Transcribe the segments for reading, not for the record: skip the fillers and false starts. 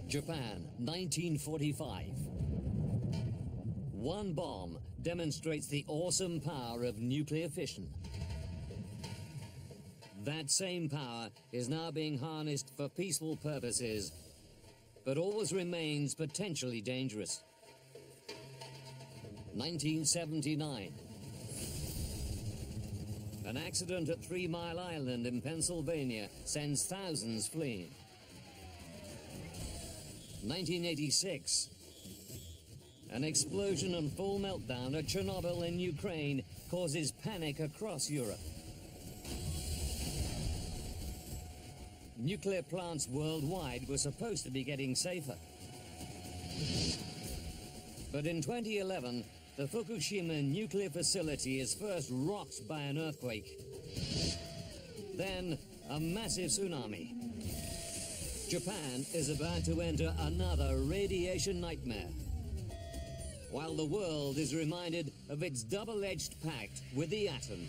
Japan, 1945. One bomb demonstrates the awesome power of nuclear fission. That same power is now being harnessed for peaceful purposes, but always remains potentially dangerous. 1979. An accident at 3 Mile Island in Pennsylvania sends thousands fleeing. 1986. An explosion and full meltdown at Chernobyl in Ukraine causes panic across Europe. Nuclear plants worldwide were supposed to be getting safer. But in 2011, the Fukushima nuclear facility is first rocked by an earthquake. Then, a massive tsunami. Japan is about to enter another radiation nightmare, while the world is reminded of its double-edged pact with the atom.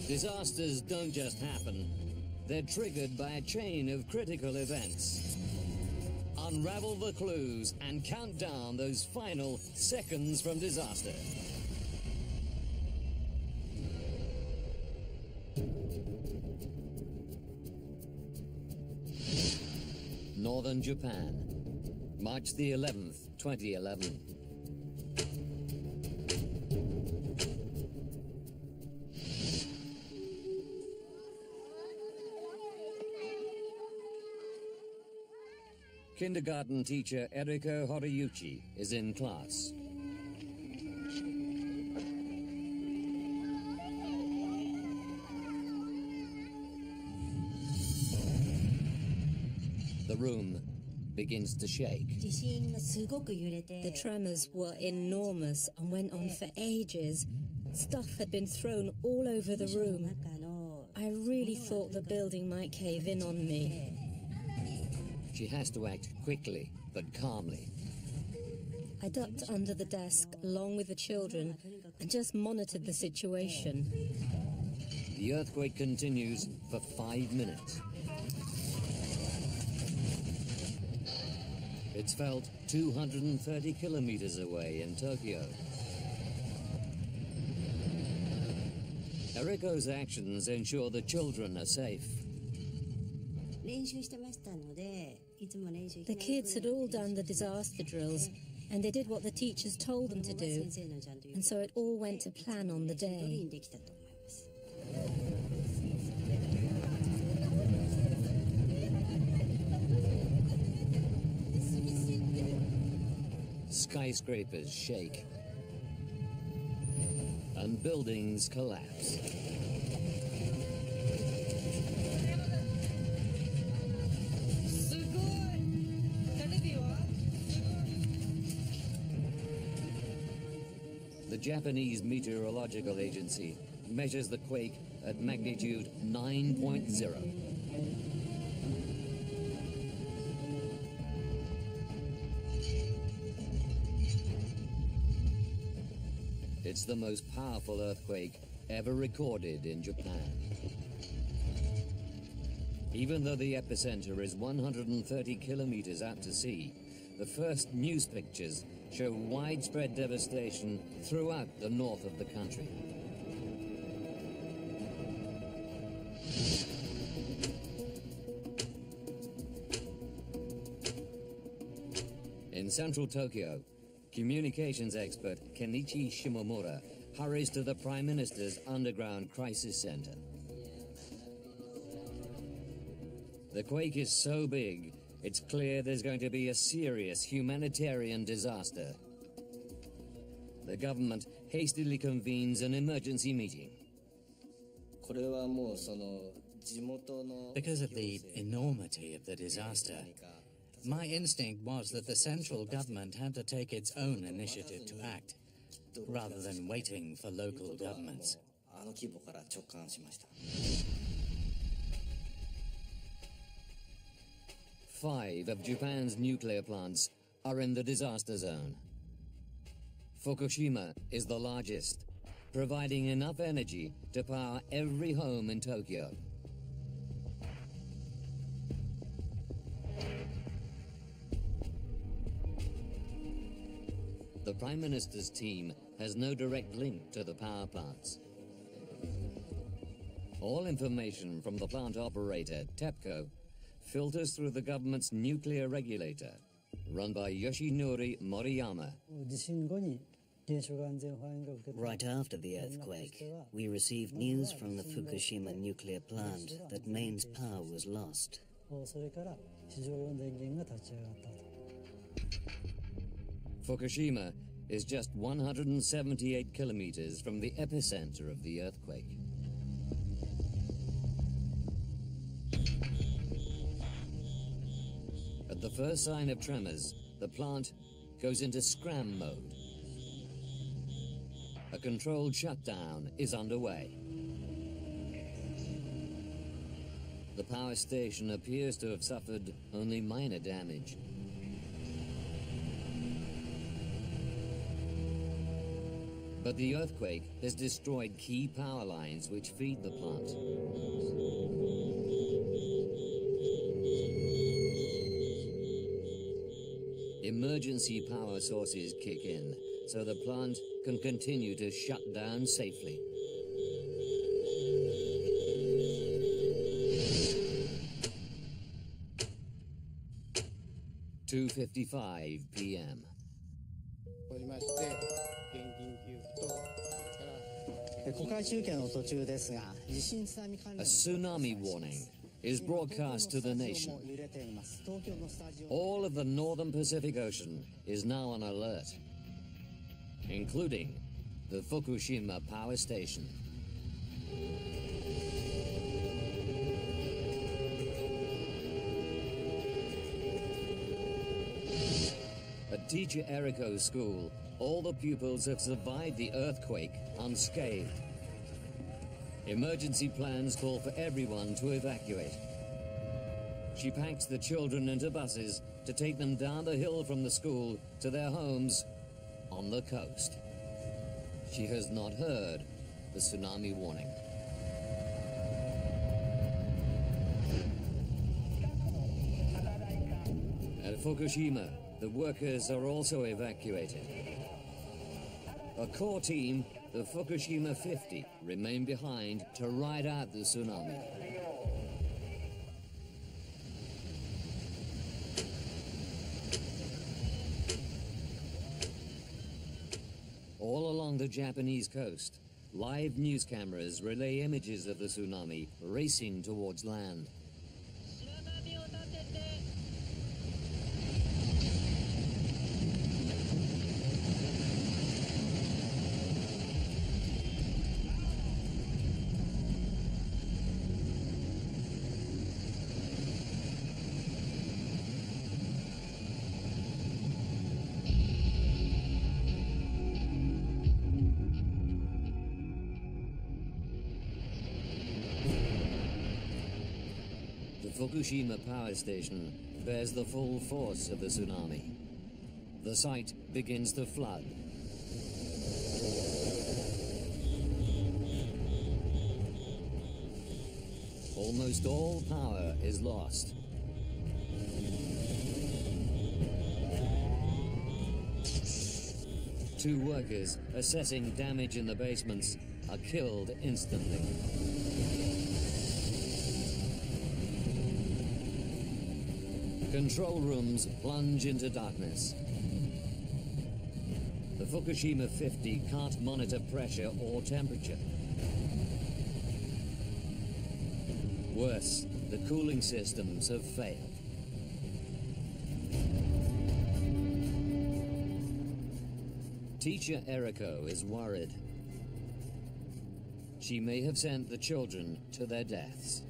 Disasters don't just happen. They're triggered by a chain of critical events. Unravel the clues and count down those final seconds from disaster. Northern Japan, March the 11th, 2011. Kindergarten teacher Eriko Horiyuchi is in class. The room begins to shake. The tremors were enormous and went on for ages. Stuff had been thrown all over the room. I really thought the building might cave in on me. She has to act quickly, but calmly. I ducked under the desk along with the children and just monitored the situation. The earthquake continues for 5 minutes. It's felt 230 kilometers away in Tokyo. Eriko's actions ensure the children are safe. The kids had all done the disaster drills, and they did what the teachers told them to do, and so it all went to plan on the day. Skyscrapers shake, and buildings collapse. The Japanese Meteorological Agency measures the quake at magnitude 9.0. It's the most powerful earthquake ever recorded in Japan. Even though the epicenter is 130 kilometers out to sea, the first news pictures show widespread devastation throughout the north of the country. In central Tokyo, communications expert Kenichi Shimomura hurries to the Prime Minister's underground crisis center. The quake is so big, it's clear there's going to be a serious humanitarian disaster. The government hastily convenes an emergency meeting. Because of the enormity of the disaster, my instinct was that the central government had to take its own initiative to act, rather than waiting for local governments. 5 of Japan's nuclear plants are in the disaster zone. Fukushima is the largest, providing enough energy to power every home in Tokyo. The Prime Minister's team has no direct link to the power plants. All information from the plant operator, TEPCO, filters through the government's nuclear regulator, run by Yoshinori Moriyama. Right after the earthquake, we received news from the Fukushima nuclear plant that mains power was lost. Fukushima is just 178 kilometers from the epicenter of the earthquake. At the first sign of tremors, the plant goes into scram mode. A controlled shutdown is underway. The power station appears to have suffered only minor damage. But the earthquake has destroyed key power lines which feed the plant. Emergency power sources kick in, so the plant can continue to shut down safely. (2:55 p.m.) A tsunami warning is broadcast to the nation. All of the northern Pacific Ocean is now on alert, including the Fukushima power station. At Teacher Eriko's school, all the pupils have survived the earthquake unscathed. Emergency plans call for everyone to evacuate. She packs the children into buses to take them down the hill from the school to their homes on the coast. She has not heard the tsunami warning. At Fukushima, the workers are also evacuated. A core team, the Fukushima 50, remain behind to ride out the tsunami. All along the Japanese coast, live news cameras relay images of the tsunami racing towards land. The Fukushima power station bears the full force of the tsunami. The site begins to flood. Almost all power is lost. Two workers assessing damage in the basements are killed instantly. Control rooms plunge into darkness. The Fukushima 50 can't monitor pressure or temperature. Worse, the cooling systems have failed. Teacher Eriko is worried. She may have sent the children to their deaths.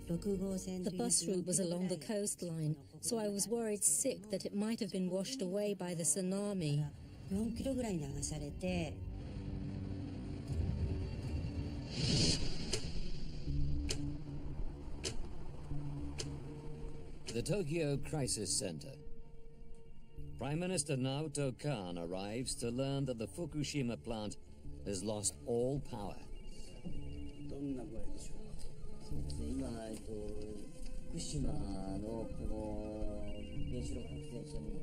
The bus route was along the coastline, so I was worried sick that it might have been washed away by the tsunami. The Tokyo Crisis Center. Prime Minister Naoto Kan arrives to learn that the Fukushima plant has lost all power. どんな具合でしょうか。そうですね。今福島のこの原子力発電所に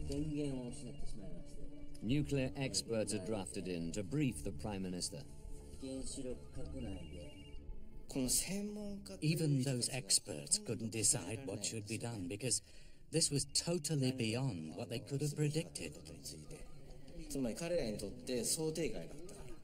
電源を失ってしまいまして。 Nuclear experts are drafted in to brief the Prime Minister. 原子力閣内で Even those experts couldn't decide what should be done because this was totally beyond what they could have predicted. つまり彼らにとって想定外だったから。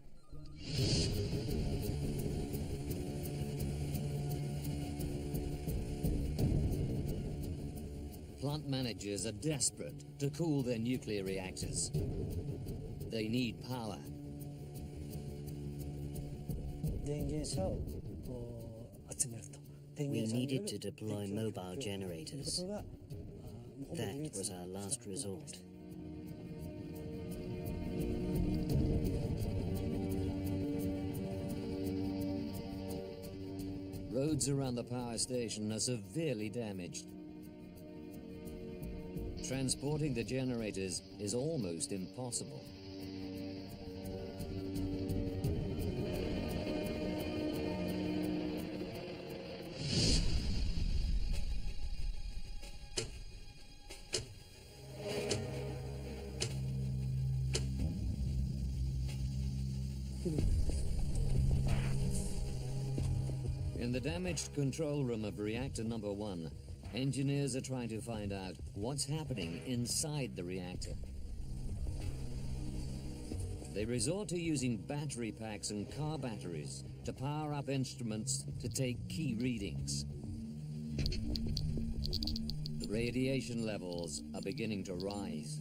Plant managers are desperate to cool their nuclear reactors. They need power. 電源車を集めると。 We needed to deploy mobile generators. That was our last resort. Roads around the power station are severely damaged. Transporting the generators is almost impossible. In the damaged control room of reactor number 1, engineers are trying to find out what's happening inside the reactor. They resort to using battery packs and car batteries to power up instruments to take key readings. The radiation levels are beginning to rise.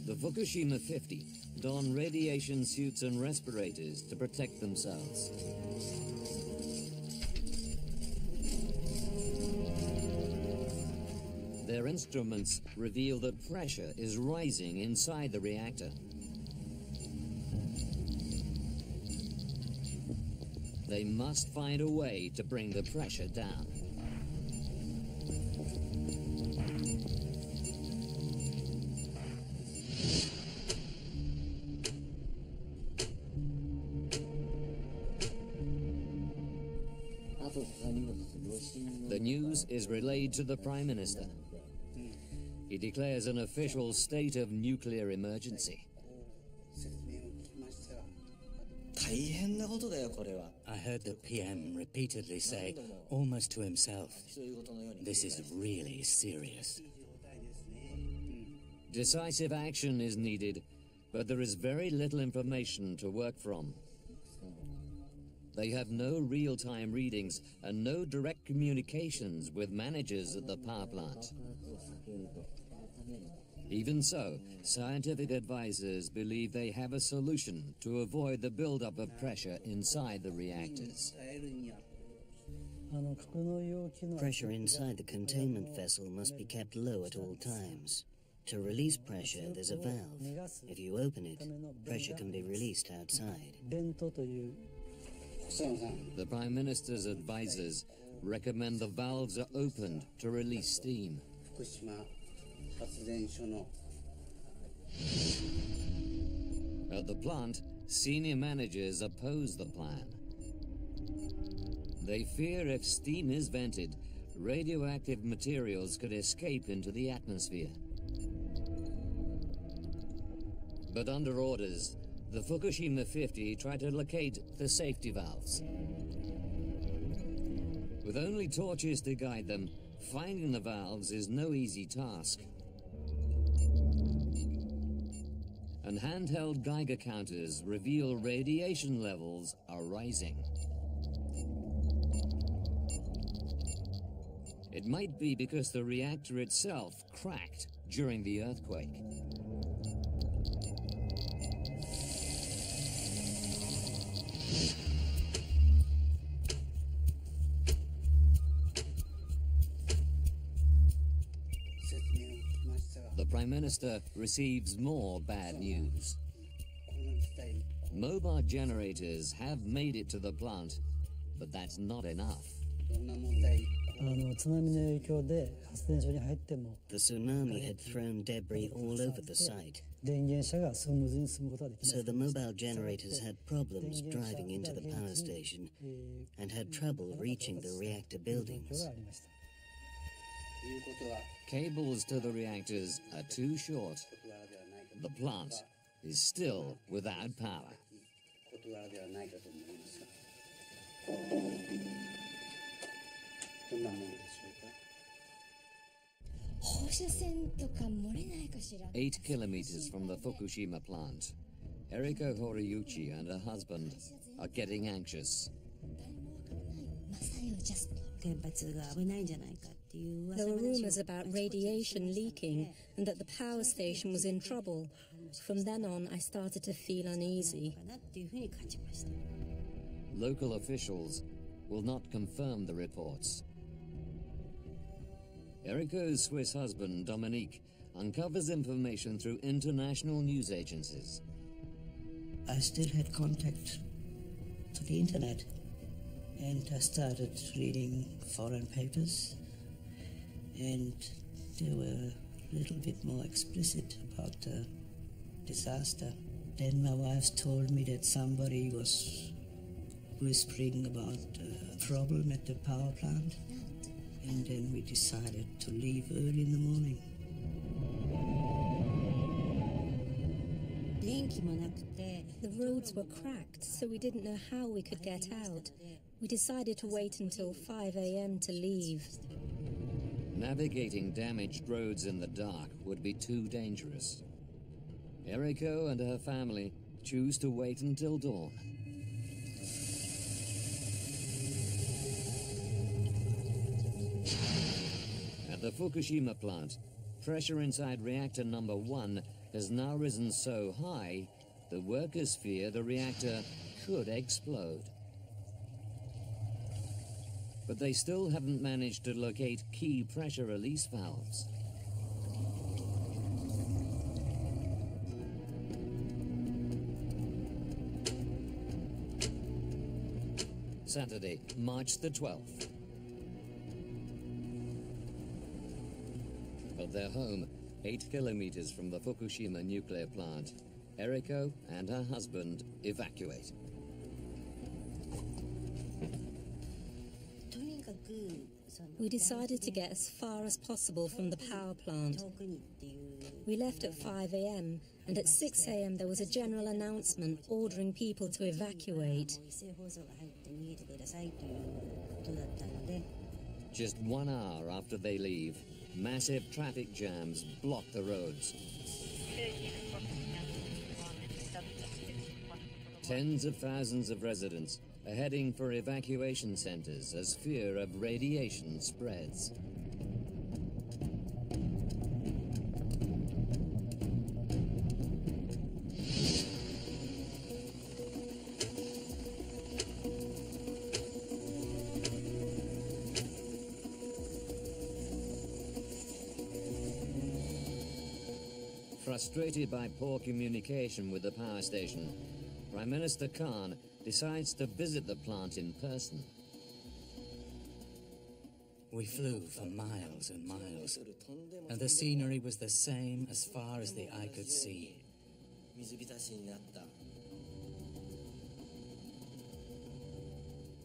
The Fukushima 50 don radiation suits and respirators to protect themselves. Their instruments reveal that pressure is rising inside the reactor. They must find a way to bring the pressure down. The news is relayed to the Prime Minister. He declares an official state of nuclear emergency. I heard the PM repeatedly say, almost to himself, this is really serious. Decisive action is needed, but there is very little information to work from. They have no real-time readings and no direct communications with managers at the power plant. Even so, scientific advisors believe they have a solution to avoid the buildup of pressure inside the reactors. Pressure inside the containment vessel must be kept low at all times. To release pressure, there's a valve. If you open it, pressure can be released outside. The Prime Minister's advisors recommend the valves are opened to release steam. At the plant, senior managers oppose the plan. They fear if steam is vented, radioactive materials could escape into the atmosphere. But under orders, the Fukushima 50 tried to locate the safety valves. With only torches to guide them, finding the valves is no easy task. And handheld Geiger counters reveal radiation levels are rising. It might be because the reactor itself cracked during the earthquake. The Prime Minister receives more bad news. Mobile generators have made it to the plant, but that's not enough. The tsunami had thrown debris all over the site, so the mobile generators had problems driving into the power station and had trouble reaching the reactor buildings. Cables to the reactors are too short. The plant is still without power. Eight kilometers from the Fukushima plant, Eriko Horiyuchi and her husband are getting anxious. There were rumors about radiation leaking and that the power station was in trouble. From then on, I started to feel uneasy. Local officials will not confirm the reports. Eriko's Swiss husband, Dominique, uncovers information through international news agencies. I still had contact to the internet, and I started reading foreign papers, and they were a little bit more explicit about the disaster. Then my wife told me that somebody was whispering about a problem at the power plant, and then we decided to leave early in the morning. The roads were cracked, so we didn't know how we could get out. We decided to wait until 5 a.m. to leave. Navigating damaged roads in the dark would be too dangerous. Eriko and her family choose to wait until dawn. At the Fukushima plant, pressure inside reactor number 1 has now risen so high, the workers fear the reactor could explode. But they still haven't managed to locate key pressure release valves. Saturday, March the 12th. At their home, 8 kilometers from the Fukushima nuclear plant, Eriko and her husband evacuate. We decided to get as far as possible from the power plant. We left at 5 a.m. and at 6 a.m. there was a general announcement ordering people to evacuate. Just 1 hour after they leave, massive traffic jams block the roads. Tens of thousands of residents are heading for evacuation centers as fear of radiation spreads. Frustrated by poor communication with the power station, Prime Minister Khan decides to visit the plant in person. We flew for miles and miles, and the scenery was the same as far as the eye could see.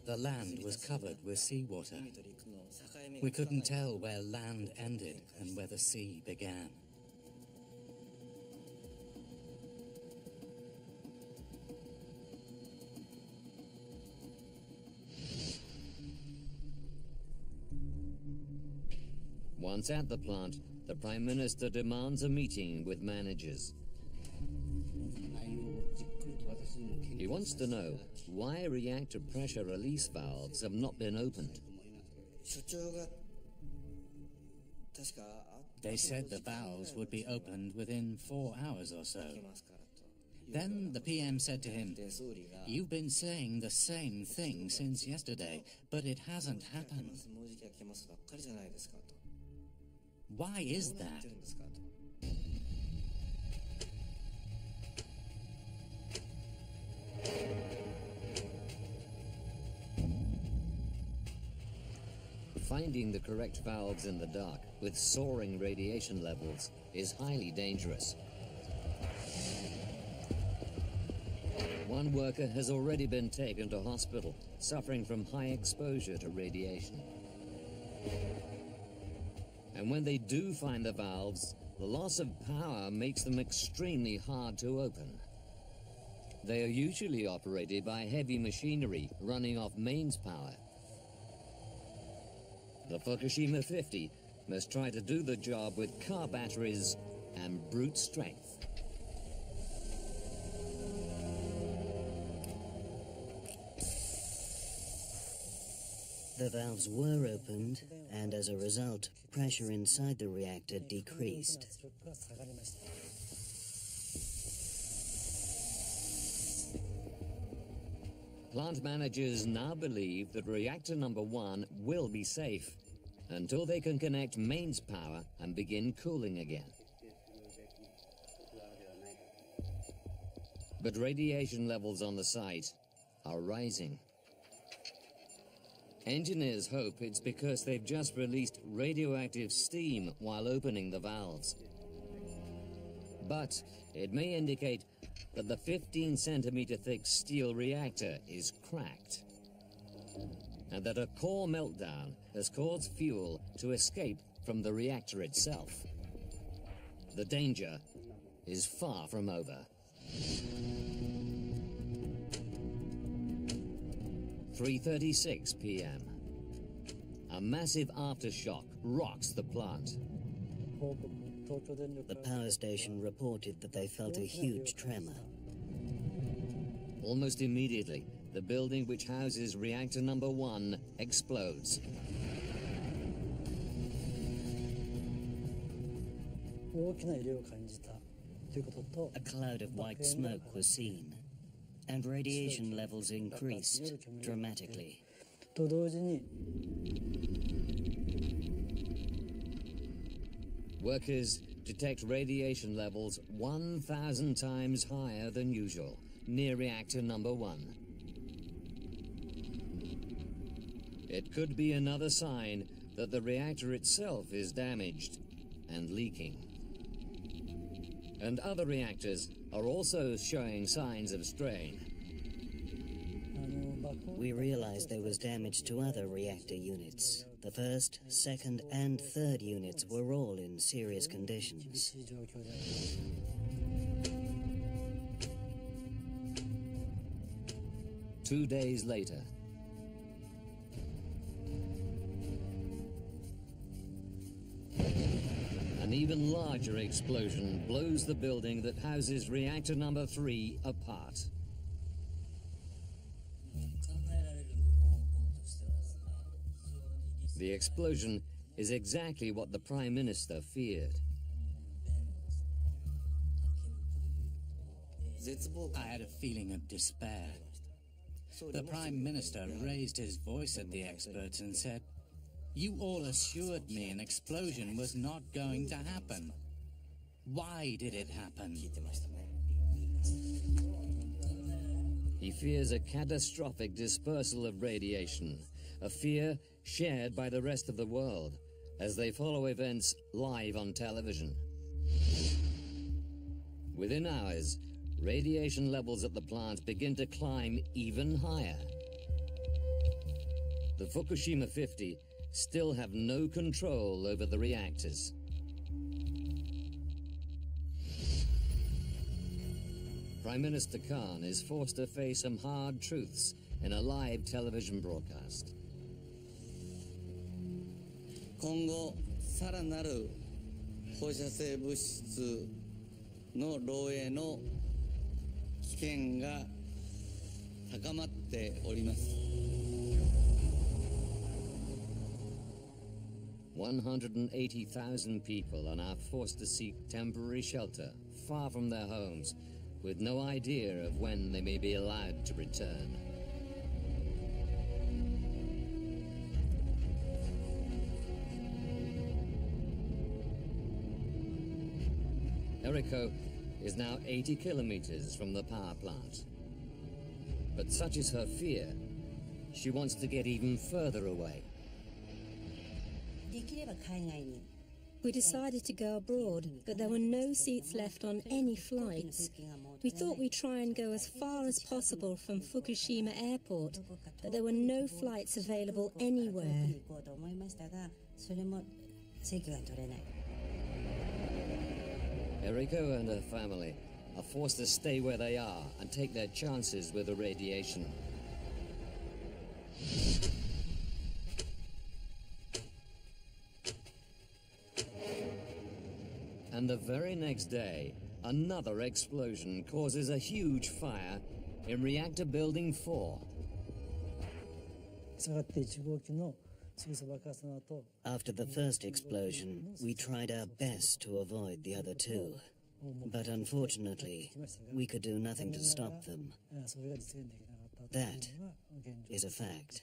The land was covered with seawater. We couldn't tell where land ended and where the sea began. Once at the plant, the Prime Minister demands a meeting with managers. He wants to know why reactor pressure release valves have not been opened. They said the valves would be opened within 4 hours or so. Then the PM said to him, "You've been saying the same thing since yesterday, but it hasn't happened. Why is that?" Finding the correct valves in the dark with soaring radiation levels is highly dangerous. One worker has already been taken to hospital, suffering from high exposure to radiation. And when they do find the valves, the loss of power makes them extremely hard to open. They are usually operated by heavy machinery running off mains power. The Fukushima 50 must try to do the job with car batteries and brute strength. The valves were opened, and as a result, pressure inside the reactor decreased. Plant managers now believe that reactor number 1 will be safe until they can connect mains power and begin cooling again. But radiation levels on the site are rising. Engineers hope it's because they've just released radioactive steam while opening the valves. But it may indicate that the 15-centimeter thick steel reactor is cracked, and that a core meltdown has caused fuel to escape from the reactor itself. The danger is far from over. 3:36 p.m. A massive aftershock rocks the plant. The power station reported that they felt a huge tremor. Almost immediately, the building which houses reactor number 1 explodes. A cloud of white smoke was seen, and radiation levels increased dramatically. Workers detect radiation levels 1,000 times higher than usual near reactor number 1. It could be another sign that the reactor itself is damaged and leaking. And other reactors are also showing signs of strain. We realized there was damage to other reactor units. The first, second, and third units were all in serious conditions. Two days later, an even larger explosion blows the building that houses reactor number 3 apart. The explosion is exactly what the Prime Minister feared. I had a feeling of despair. The Prime Minister raised his voice at the experts and said, "You all assured me an explosion was not going to happen. Why did it happen?" He fears a catastrophic dispersal of radiation, a fear shared by the rest of the world as they follow events live on television. Within hours, radiation levels at the plant begin to climb even higher. The Fukushima 50 still have no control over the reactors. Prime Minister Khan is forced to face some hard truths in a live television broadcast. 今後さらなる放射性物質の漏洩の危険が高まっております。 180,000 people are now forced to seek temporary shelter far from their homes, with no idea of when they may be allowed to return. Eriko is now 80 kilometers from the power plant. But such is her fear, she wants to get even further away. We decided to go abroad, but there were no seats left on any flights. We thought we'd try and go as far as possible from Fukushima Airport, but there were no flights available anywhere. Eriko and her family are forced to stay where they are and take their chances with the radiation. And the very next day, another explosion causes a huge fire in reactor building 4. After the first explosion, we tried our best to avoid the other two. But unfortunately, we could do nothing to stop them. That is a fact.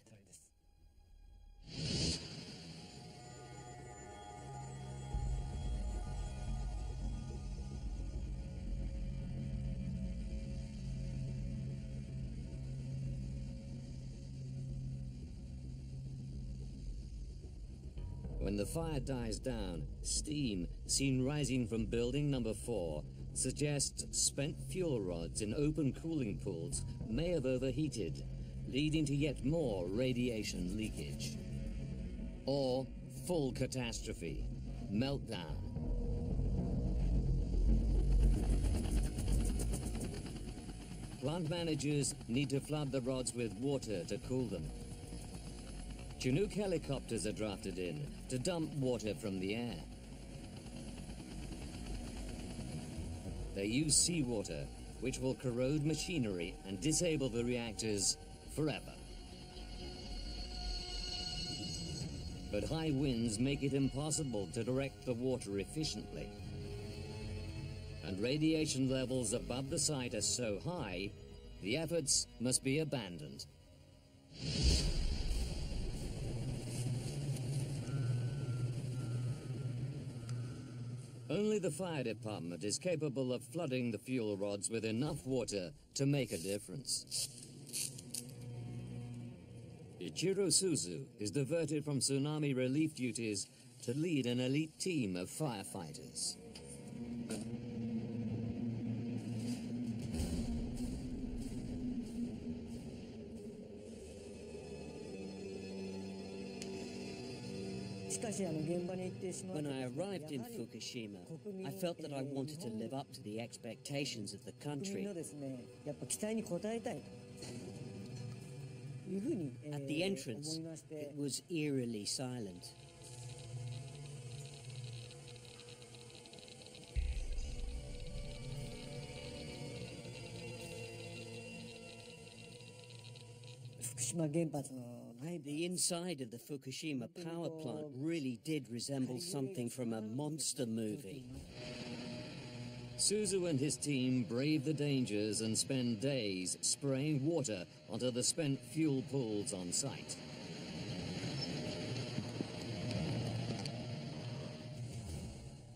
When the fire dies down, steam seen rising from building number 4 suggests spent fuel rods in open cooling pools may have overheated, leading to yet more radiation leakage. Or full catastrophe, meltdown. Plant managers need to flood the rods with water to cool them. Chinook helicopters are drafted in to dump water from the air. They use seawater, which will corrode machinery and disable the reactors forever. But high winds make it impossible to direct the water efficiently. And radiation levels above the site are so high, the efforts must be abandoned. Only the fire department is capable of flooding the fuel rods with enough water to make a difference. Ichiro Suzu is diverted from tsunami relief duties to lead an elite team of firefighters. When I arrived in Fukushima, I felt that I wanted to live up to the expectations of the country. At the entrance, it was eerily silent. The inside of the Fukushima power plant really did resemble something from a monster movie. Suzu and his team brave the dangers and spend days spraying water onto the spent fuel pools on site.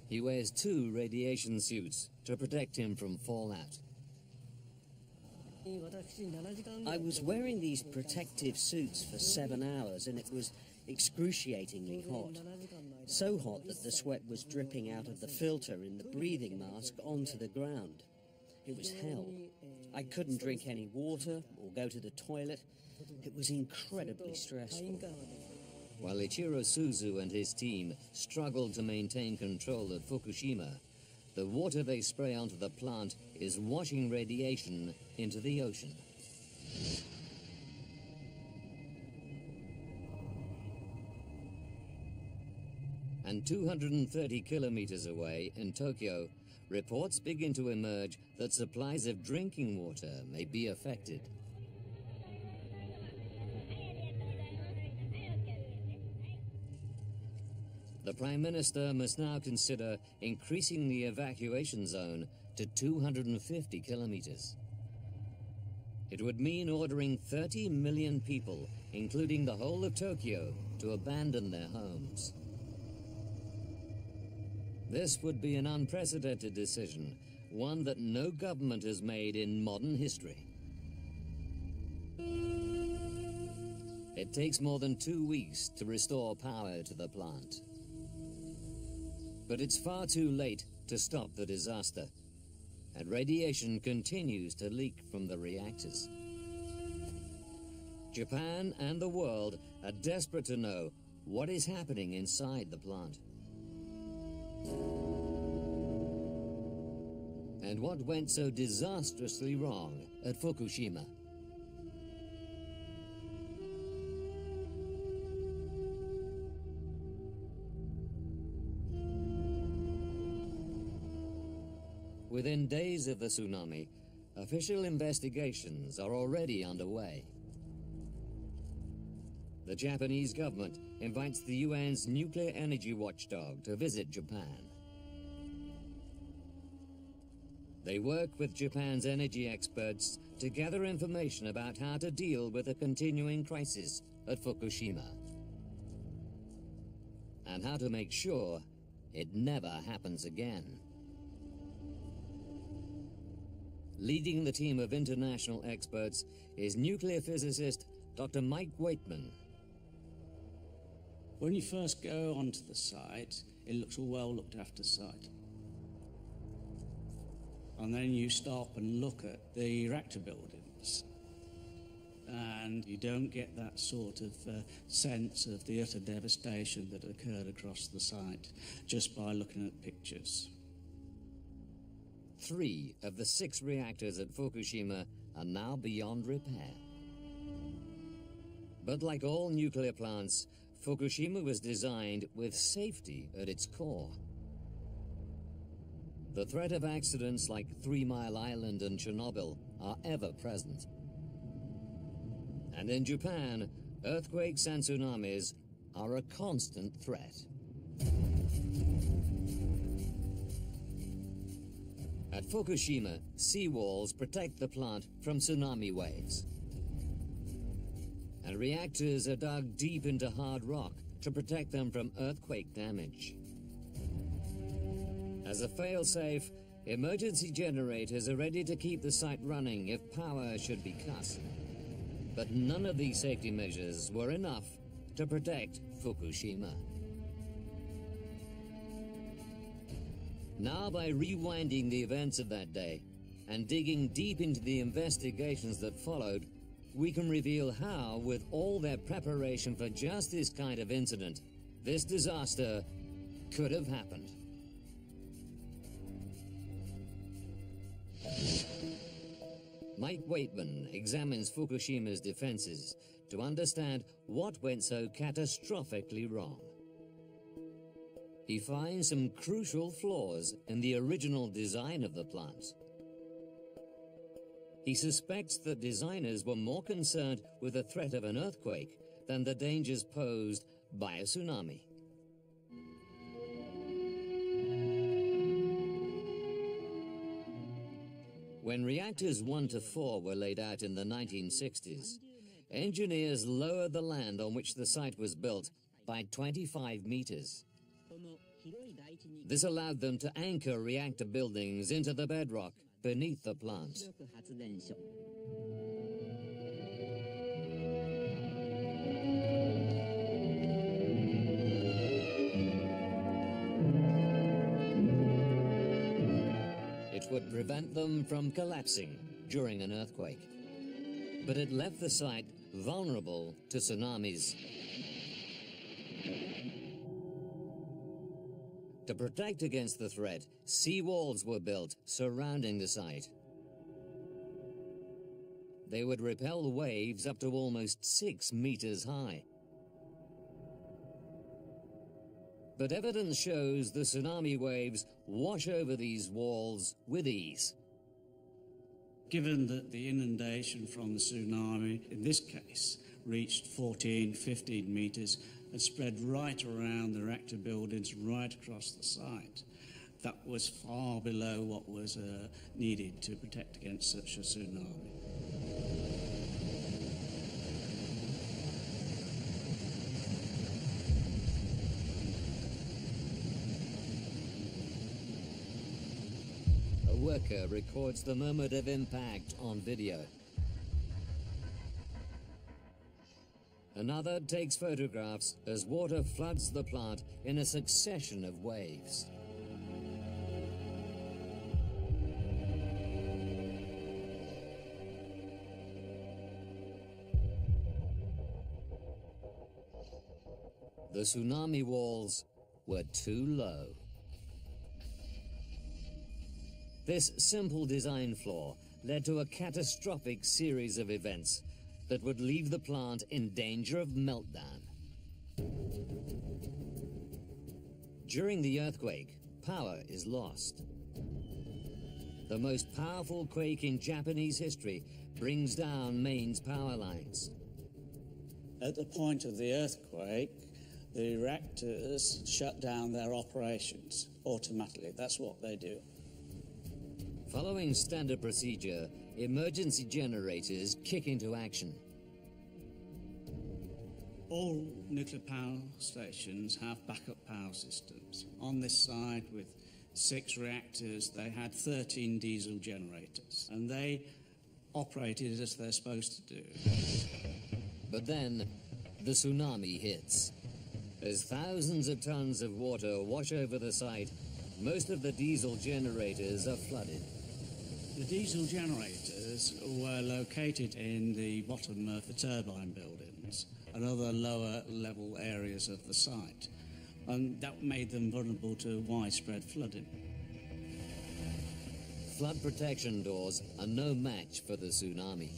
He wears 2 radiation suits to protect him from fallout. I was wearing these protective suits for 7 hours and it was excruciatingly hot. So hot that the sweat was dripping out of the filter in the breathing mask onto the ground. It was hell. I couldn't drink any water or go to the toilet. It was incredibly stressful. While Ichiro Suzu and his team struggle to maintain control at Fukushima, the water they spray onto the plant is washing radiation into the ocean. And 230 kilometers away in Tokyo, reports begin to emerge that supplies of drinking water may be affected. The Prime Minister must now consider increasing the evacuation zone to 250 kilometers. It would mean ordering 30 million people, including the whole of Tokyo, to abandon their homes. This would be an unprecedented decision, one that no government has made in modern history. It takes more than 2 weeks to restore power to the plant. But it's far too late to stop the disaster, and radiation continues to leak from the reactors. Japan and the world are desperate to know what is happening inside the plant. And what went so disastrously wrong at Fukushima? Within days of the tsunami, official investigations are already underway. The Japanese government invites the UN's nuclear energy watchdog to visit Japan. They work with Japan's energy experts to gather information about how to deal with the continuing crisis at Fukushima, and how to make sure it never happens again. Leading the team of international experts is nuclear physicist Dr. Mike Waitman. When you first go onto the site, it looks a well looked after site. And then you stop and look at the reactor buildings, and you don't get that sort of sense of the utter devastation that occurred across the site just by looking at pictures. 3 of the 6 reactors at Fukushima are now beyond repair. But like all nuclear plants, Fukushima was designed with safety at its core. The threat of accidents like 3 Mile Island and Chernobyl are ever present. And in Japan, earthquakes and tsunamis are a constant threat. At Fukushima, seawalls protect the plant from tsunami waves. And reactors are dug deep into hard rock to protect them from earthquake damage. As a fail-safe, emergency generators are ready to keep the site running if power should be cut. But none of these safety measures were enough to protect Fukushima. Now, by rewinding the events of that day and digging deep into the investigations that followed, we can reveal how, with all their preparation for just this kind of incident, this disaster could have happened. Mike Waitman examines Fukushima's defenses to understand what went so catastrophically wrong. He finds some crucial flaws in the original design of the plant. He suspects that designers were more concerned with the threat of an earthquake than the dangers posed by a tsunami. When reactors 1 to 4 were laid out in the 1960s, engineers lowered the land on which the site was built by 25 meters. This allowed them to anchor reactor buildings into the bedrock beneath the plant. It would prevent them from collapsing during an earthquake, but it left the site vulnerable to tsunamis. To protect against the threat, seawalls were built surrounding the site. They would repel waves up to almost 6 meters high. But evidence shows the tsunami waves wash over these walls with ease. Given that the inundation from the tsunami, in this case, reached 14, 15 meters and spread right around the reactor buildings, right across the site, that was far below what was needed to protect against such a tsunami. A worker records the moment of impact on video. Another takes photographs as water floods the plant in a succession of waves. The tsunami walls were too low. This simple design flaw led to a catastrophic series of events that would leave the plant in danger of meltdown. During the earthquake, power is lost. The most powerful quake in Japanese history brings down Maine's power lines. At the point of the earthquake, the reactors shut down their operations automatically. That's what they do. Following standard procedure, emergency generators kick into action. All nuclear power stations have backup power systems. On this side, with 6 reactors, they had 13 diesel generators, and they operated as they're supposed to do. But then, the tsunami hits. As thousands of tons of water wash over the site, most of the diesel generators are flooded. The diesel generators were located in the bottom of the turbine buildings and other lower level areas of the site, and that made them vulnerable to widespread flooding. Flood protection doors are no match for the tsunami.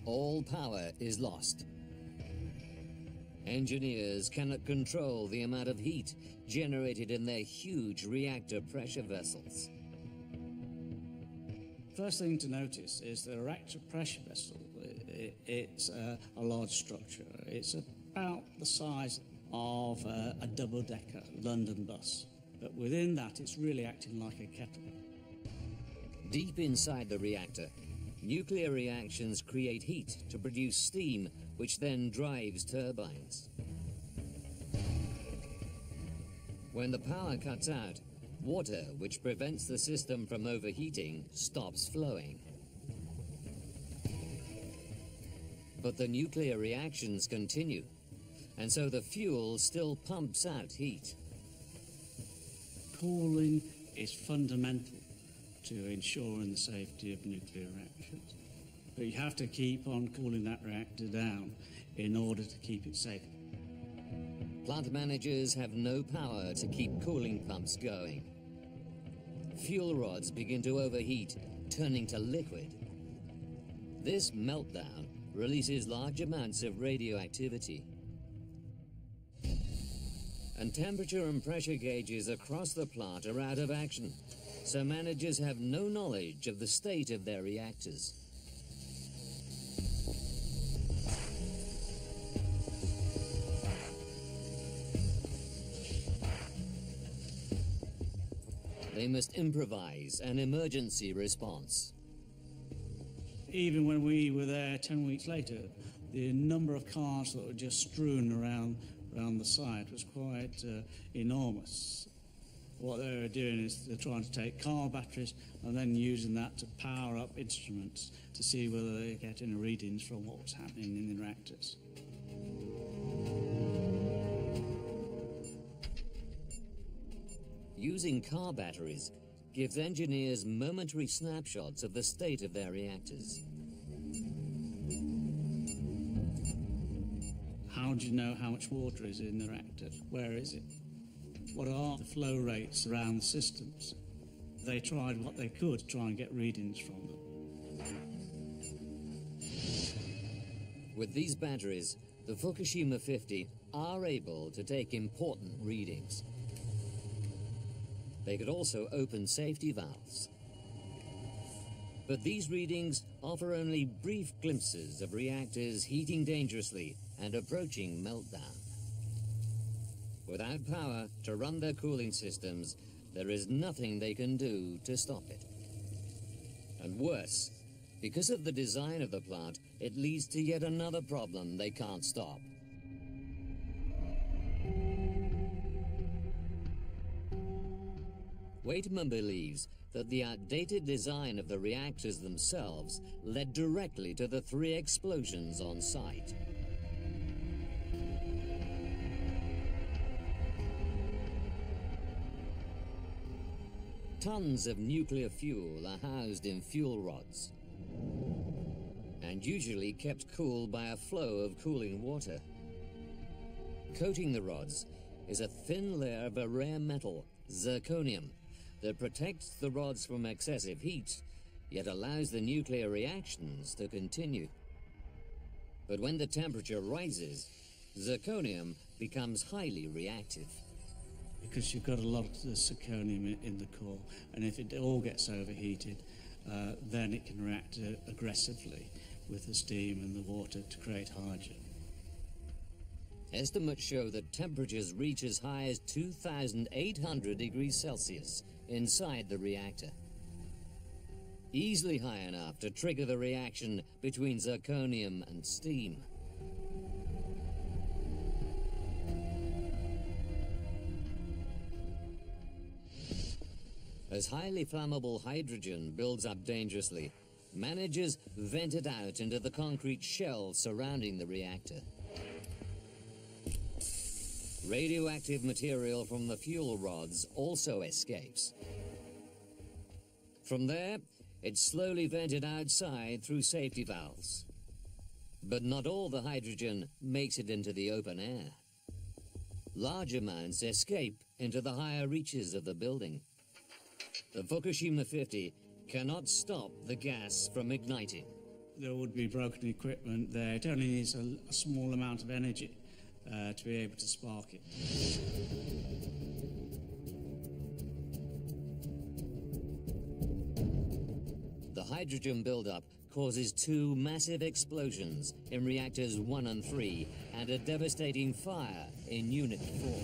All power is lost. Engineers cannot control the amount of heat generated in their huge reactor pressure vessels. First thing to notice is the reactor pressure vessel. It's a large structure. It's about the size of a double-decker London bus. But within that, it's really acting like a kettle. Deep inside the reactor, nuclear reactions create heat to produce steam, which then drives turbines. When the power cuts out, water, which prevents the system from overheating, stops flowing. But the nuclear reactions continue, and so the fuel still pumps out heat. Cooling is fundamental to ensuring the safety of nuclear reactions. But you have to keep on cooling that reactor down in order to keep it safe. Plant managers have no power to keep cooling pumps going. Fuel rods begin to overheat, turning to liquid. This meltdown releases large amounts of radioactivity. And temperature and pressure gauges across the plant are out of action, so managers have no knowledge of the state of their reactors. They must improvise an emergency response. Even when we were there 10 weeks later, the number of cars that were just strewn around the site was quite enormous. What they were doing is they're trying to take car batteries and then using that to power up instruments to see whether they get any readings from what was happening in the reactors. Using car batteries gives engineers momentary snapshots of the state of their reactors. How do you know how much water is in the reactor? Where is it? What are the flow rates around the systems? They tried what they could to try and get readings from them. With these batteries, the Fukushima 50 are able to take important readings. They could also open safety valves. But these readings offer only brief glimpses of reactors heating dangerously and approaching meltdown. Without power to run their cooling systems, there is nothing they can do to stop it. And worse, because of the design of the plant, it leads to yet another problem they can't stop. Waitman believes that the outdated design of the reactors themselves led directly to the 3 explosions on site. Tons of nuclear fuel are housed in fuel rods and usually kept cool by a flow of cooling water. Coating the rods is a thin layer of a rare metal, zirconium, that protects the rods from excessive heat, yet allows the nuclear reactions to continue. But when the temperature rises, zirconium becomes highly reactive. Because you've got a lot of the zirconium in the core, and if it all gets overheated, then it can react aggressively with the steam and the water to create hydrogen. Estimates show that temperatures reach as high as 2,800 degrees Celsius inside the reactor. Easily high enough to trigger the reaction between zirconium and steam. As highly flammable hydrogen builds up dangerously, managers vent it out into the concrete shell surrounding the reactor. Radioactive material from the fuel rods also escapes. From there, it's slowly vented outside through safety valves. But not all the hydrogen makes it into the open air. Large amounts escape into the higher reaches of the building. The Fukushima 50 cannot stop the gas from igniting. There would be broken equipment there. It only needs a small amount of energy to be able to spark it. The hydrogen buildup causes two massive explosions in reactors 1 and 3 and a devastating fire in Unit 4.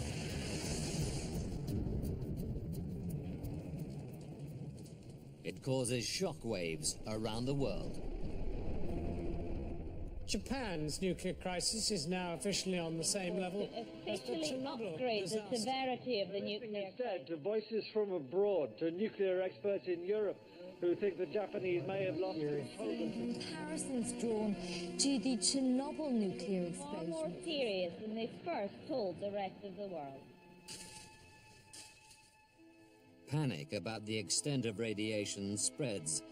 It causes shock waves around the world. Japan's nuclear crisis is now officially on the same level as the Chernobyl upgrade disaster. the severity of the nuclear Instead, to voices from abroad, to nuclear experts in Europe who think the Japanese may have lost control. Comparisons drawn to the Chernobyl nuclear explosion. Far more serious than they first told the rest of the world. Panic about the extent of radiation spreads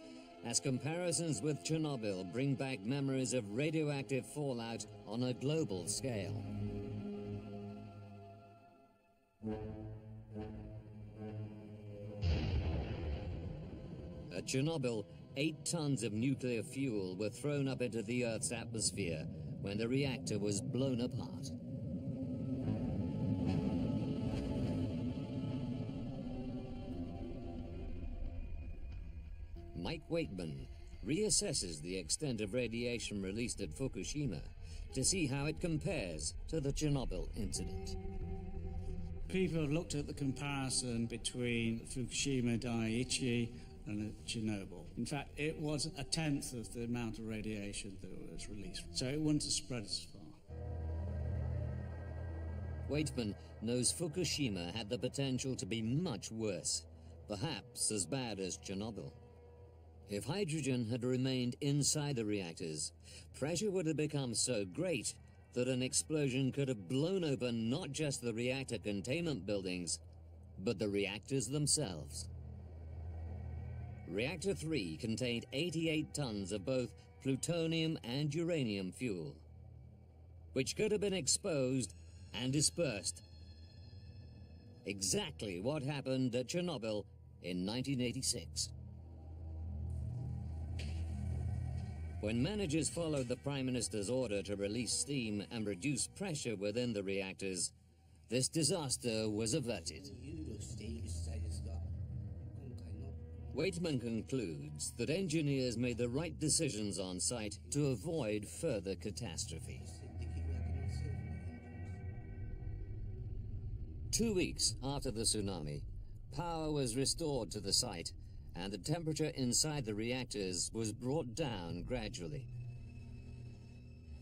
as comparisons with Chernobyl bring back memories of radioactive fallout on a global scale. At Chernobyl, 8 tons of nuclear fuel were thrown up into the Earth's atmosphere when the reactor was blown apart. Mike Wakeman reassesses the extent of radiation released at Fukushima to see how it compares to the Chernobyl incident. People have looked at the comparison between Fukushima Daiichi and Chernobyl. In fact, it was 1/10 of the amount of radiation that was released, so it wouldn't have spread as far. Wakeman knows Fukushima had the potential to be much worse, perhaps as bad as Chernobyl. If hydrogen had remained inside the reactors, pressure would have become so great that an explosion could have blown open not just the reactor containment buildings, but the reactors themselves. Reactor 3 contained 88 tons of both plutonium and uranium fuel, which could have been exposed and dispersed. Exactly what happened at Chernobyl in 1986. When managers followed the Prime Minister's order to release steam and reduce pressure within the reactors, this disaster was averted. Waitman concludes that engineers made the right decisions on site to avoid further catastrophe. 2 weeks after the tsunami, power was restored to the site, and the temperature inside the reactors was brought down gradually.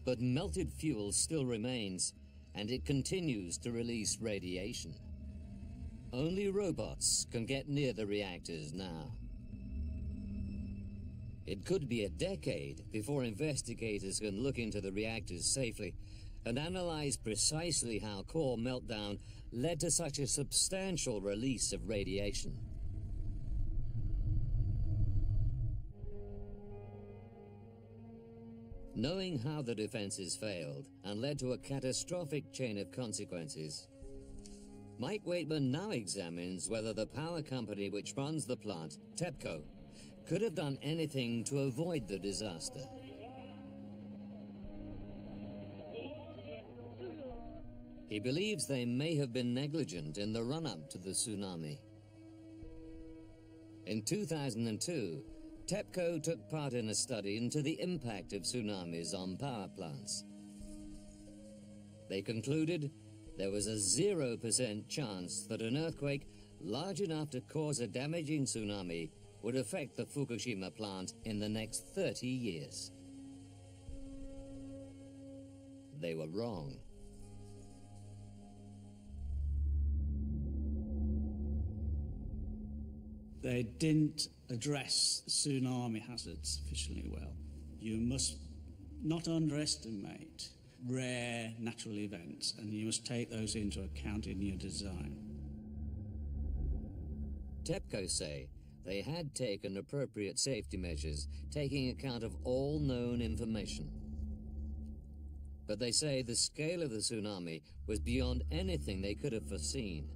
But melted fuel still remains, and it continues to release radiation. Only robots can get near the reactors now. It could be a decade before investigators can look into the reactors safely and analyze precisely how core meltdown led to such a substantial release of radiation. Knowing how the defenses failed and led to a catastrophic chain of consequences, Mike Waitman now examines whether the power company which runs the plant, TEPCO, could have done anything to avoid the disaster. He believes they may have been negligent in the run-up to the tsunami. In 2002, TEPCO took part in a study into the impact of tsunamis on power plants. They concluded there was a 0% chance that an earthquake large enough to cause a damaging tsunami would affect the Fukushima plant in the next 30 years. They were wrong. They didn't address tsunami hazards sufficiently well. You must not underestimate rare natural events, and you must take those into account in your design. TEPCO say they had taken appropriate safety measures, taking account of all known information. But they say the scale of the tsunami was beyond anything they could have foreseen,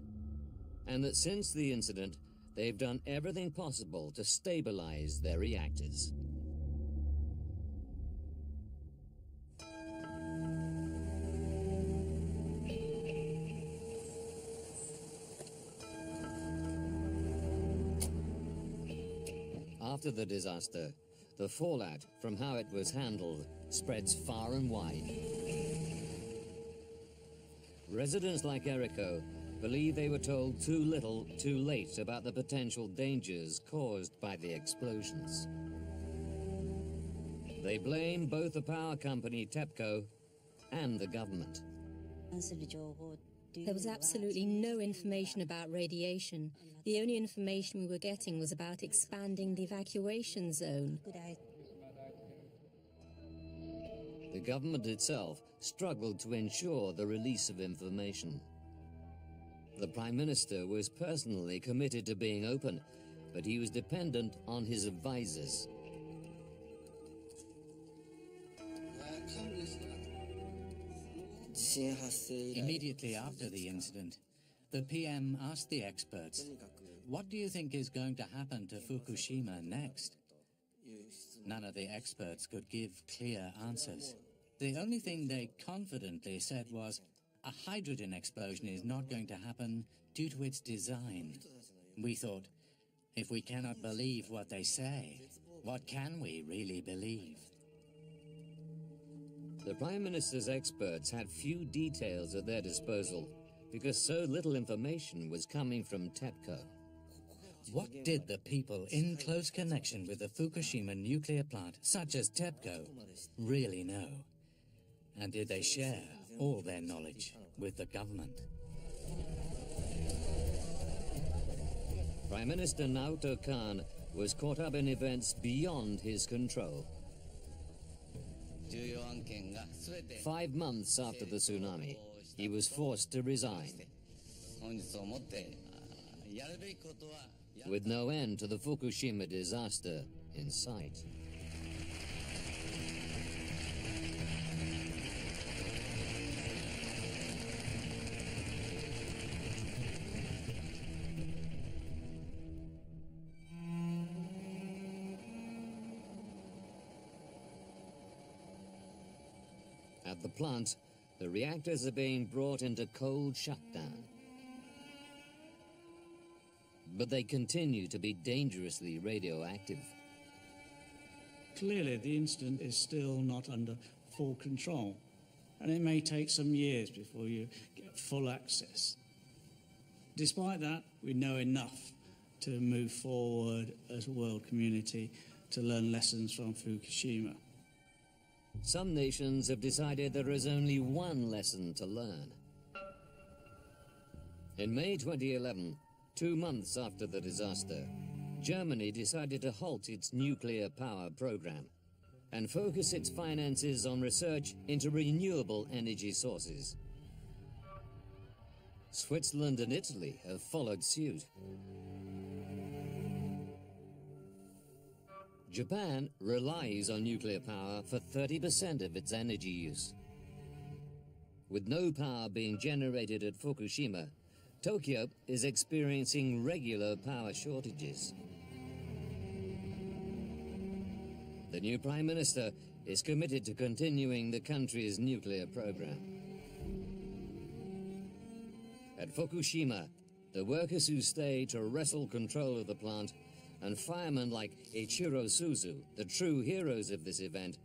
and that since the incident, they've done everything possible to stabilize their reactors. After the disaster, the fallout from how it was handled spreads far and wide. Residents like Eriko believe they were told too little, too late about the potential dangers caused by the explosions. They blame both the power company TEPCO and the government. There was absolutely no information about radiation. The only information we were getting was about expanding the evacuation zone. The government itself struggled to ensure the release of information. The Prime Minister was personally committed to being open, but he was dependent on his advisors. Immediately after the incident, the PM asked the experts, "What do you think is going to happen to Fukushima next?" None of the experts could give clear answers. The only thing they confidently said was, a hydrogen explosion is not going to happen due to its design. We thought, if we cannot believe what they say, what can we really believe? The Prime Minister's experts had few details at their disposal because so little information was coming from TEPCO. What did the people in close connection with the Fukushima nuclear plant, such as TEPCO, really know? And did they share all their knowledge with the government? Prime Minister Naoto Kan was caught up in events beyond his control. 5 months after the tsunami, he was forced to resign, with no end to the Fukushima disaster in sight. At the plant, the reactors are being brought into cold shutdown. But they continue to be dangerously radioactive. Clearly, the incident is still not under full control, and it may take some years before you get full access. Despite that, we know enough to move forward as a world community to learn lessons from Fukushima. Some nations have decided there is only one lesson to learn. In May 2011, 2 months after the disaster, Germany decided to halt its nuclear power program and focus its finances on research into renewable energy sources. Switzerland and Italy have followed suit. Japan relies on nuclear power for 30% of its energy use. With no power being generated at Fukushima, Tokyo is experiencing regular power shortages. The new Prime Minister is committed to continuing the country's nuclear program. At Fukushima, the workers who stayed to wrestle control of the plant and firemen like Ichiro Suzu, the true heroes of this event,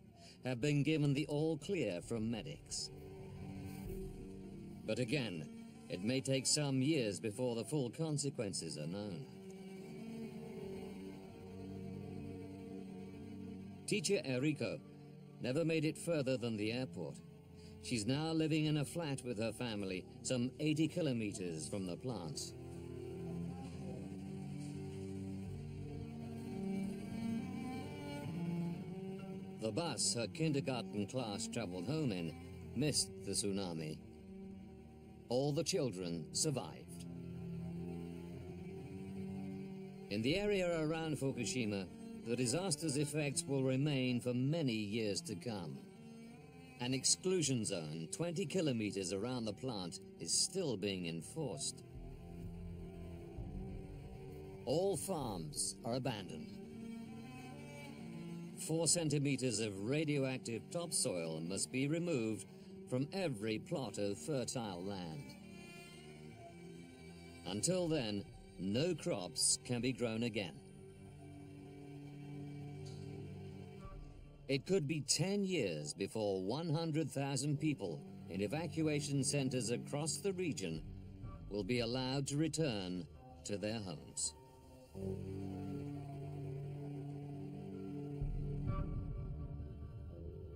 have been given the all-clear from medics. But again, it may take some years before the full consequences are known. Teacher Eriko never made it further than the airport. She's now living in a flat with her family, some 80 kilometers from the plant. The bus her kindergarten class traveled home in missed the tsunami. All the children survived. In the area around Fukushima, the disaster's effects will remain for many years to come. An exclusion zone 20 kilometers around the plant is still being enforced. All farms are abandoned. 4 centimeters of radioactive topsoil must be removed from every plot of fertile land. Until then, no crops can be grown again. It could be 10 years before 100,000 people in evacuation centers across the region will be allowed to return to their homes.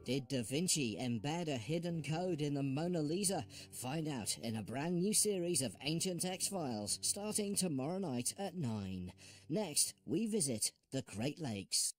Did Da Vinci embed a hidden code in the Mona Lisa? Find out in a brand new series of Ancient X-Files starting tomorrow night at 9. Next, we visit the Great Lakes.